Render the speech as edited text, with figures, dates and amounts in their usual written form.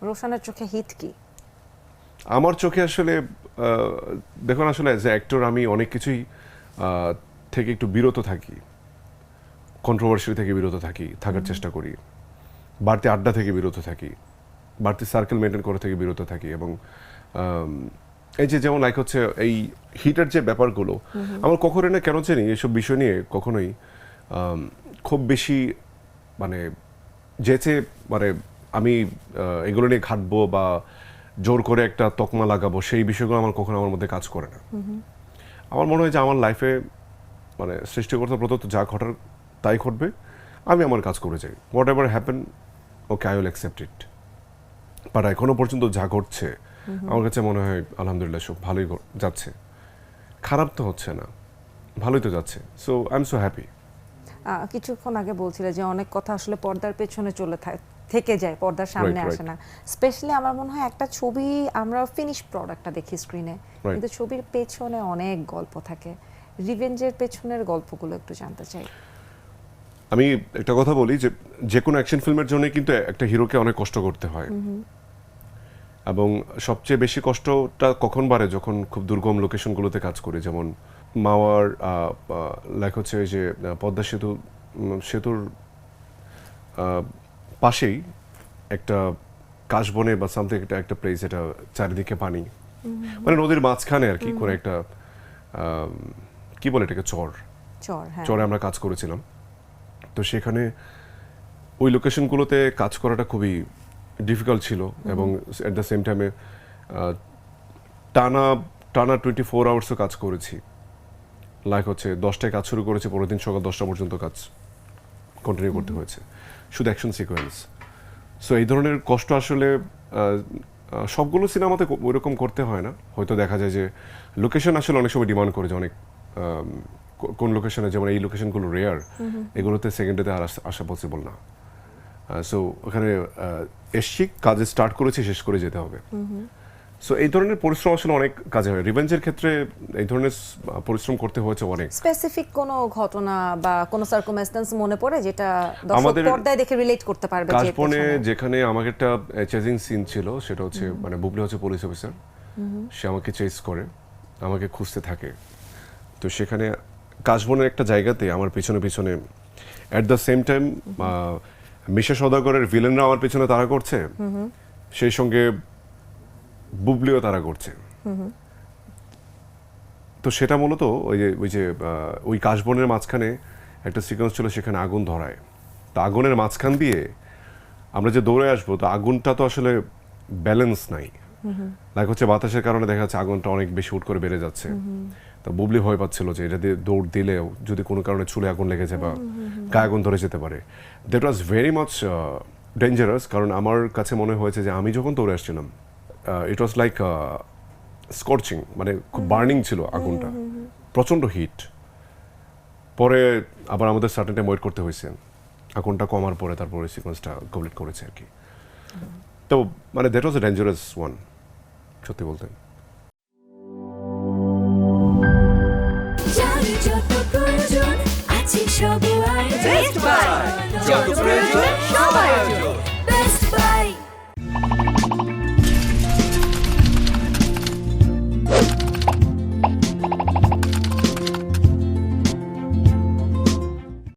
রোশানের চোখে হিট কি? আমার চোখে আসলে দেখুন আসলে অ্যাজ এ অ্যাক্টর আমি অনেক কিছুই থেকে একটু বিরত থাকি, কন্ট্রোভার্সি থেকে বিরত থাকার চেষ্টা করি, বাড়তি আড্ডা থেকে বিরত থাকি, বাড়তি সার্কেল মেনটেন করা থেকে বিরত থাকি। এবং এই যে যেমন লাইক হচ্ছে এই হিটের যে ব্যাপারগুলো আমার কখনোই না কেন জানি এইসব বিষয় নিয়ে কখনোই খুব বেশি মানে যেচে মানে আমি এগুলো নিয়ে ঘাটবো বা জোর করে একটা তকমা লাগাবো সেই বিষয়গুলো আমার কখনো আমার মধ্যে কাজ করে না। আমার মনে হয় যে আমার লাইফে মানে সৃষ্টিকর্তা প্রদত্ত যা ঘটার তাই ঘটবে, আমি আমার কাজ করে যাই, what ever happen okay I will accept it. But এখনো পর্যন্ত যা ঘটছে আমার কাছে মনে হয় আলহামদুলিল্লাহ সব ভালোই যাচ্ছে, খারাপ তো হচ্ছে না, ভালোই তো যাচ্ছে। So I am so happy. কিছুক্ষণ আগে বলছিলে যে অনেক কথা আসলে পর্দার পেছনে থেকে যায়, পর্দার সামনে আসে না। স্পেশালি আমার মনে হয় একটা ছবি আমরা ফিনিশ প্রোডাক্টটা দেখি স্ক্রিনে, কিন্তু ছবির পেছনে অনেক গল্প থাকে। রিভেঞ্জের পেছনের গল্পগুলো একটু জানতে চাই। আমি একটা কথা বলি যে কোনো অ্যাকশন ফিল্মের জন্য কিন্তু একটা হিরোকে অনেক কষ্ট করতে হয়, এবং সবচেয়ে বেশি কষ্টটা কখন বাড়ে যখন খুব দুর্গম লোকেশনগুলোতে কাজ করে। যেমন মাওয়ার লাইক হচ্ছে ওই যে পদ্মা সেতুর পাশেই একটা কাশবনে বা সামথিং একটা প্লেস, এটা চারিদিকে পানি, মানে নদীর মাঝখানে আর কি করে একটা কি বলে এটাকে চরে আমরা কাজ করেছিলাম। তো সেখানে ওই লোকেশনগুলোতে কাজ করাটা খুবই ডিফিকাল্ট ছিল, এবং অ্যাট দ্য সেম টাইমে টানা 24 আওয়ার্সও কাজ করেছি। লাইক হচ্ছে 10টায় কাজ শুরু করেছি, পরের দিন সকাল 10টা পর্যন্ত কাজ কন্টিনিউ করতে হয়েছে, শুধু অ্যাকশন সিকোয়েন্স। সো এই ধরনের কষ্ট আসলে সবগুলো সিনেমাতে ওইরকম করতে হয় না। হয়তো দেখা যায় যে লোকেশন আসলে অনেক সময় ডিমান্ড করে যে অনেক কোন লোকেশনে, যেমন এই লোকেশনগুলো রেয়ার, এগুলোতে সেকেন্ডেতে আর আসা পসিবল না। সো ওখানে এসছি, কাজে স্টার্ট করেছি, শেষ করে যেতে হবে। সো এই ধরনের পরিশ্রম আসলে অনেক কাজে হয়। রিভেঞ্জের ক্ষেত্রে এই ধরনের পরিশ্রম করতে হয়েছে অনেক। স্পেসিফিক কোনো ঘটনা বা কোনো সার্কামস্ট্যান্স মনে পড়ে যেটা দর্শক পর্দায় দেখে রিলেট করতে পারবে? কাশবনে যেখানে আমাকে একটা চেজিং সিন ছিল, সেটা হচ্ছে মানে বুবলি হচ্ছে পুলিশ অফিসার, সে আমাকে চেস করে, আমাকে খুঁজতে থাকে। তো সেখানে কাশবনের একটা জায়গাতে আমার পিছনে অ্যাট দ্য সেম টাইম মিশা সওদাগরের ভিলেনরা আমার পিছনে তাড়া করছে, সেই সঙ্গে বুবলিও তাড়া করছে। তো সেটা মূলত ওই কাশবনের মাঝখানে একটা সিকোয়েন্স ছিল, সেখানে আগুন ধরায়। তো আগুনের মাঝখান দিয়ে আমরা যে দৌড়ে আসবো, তো আগুনটা তো আসলে ব্যালেন্স নাই, লাইক হচ্ছে বাতাসের কারণে দেখা যাচ্ছে আগুনটা অনেক বেশি হুট করে বেড়ে যাচ্ছে। তো বুবলি ভয় পাচ্ছিল যে এটা দিয়ে দৌড় দিলেও যদি কোনো কারণে চুলে আগুন লেগে যায় বা গায়ে আগুন ধরে যেতে পারে। That was very much dangerous, কারণ আমার কাছে মনে হয়েছে যে আমি যখন দৌড়ে আসছিলাম, ইট ওয়াজ লাইক স্কর্চিং, মানে খুব বার্নিং ছিল আগুনটা, প্রচণ্ড হিট। পরে আবার আমাদের সার্টেন টাইম ওয়েট করতে হয়েছে, আগুনটা কমার পরে তারপরে সিকোয়েন্সটা কমপ্লিট করেছে আর কি। তো মানে that was a dangerous one, সত্যি বলতে। যত প্রয়োজন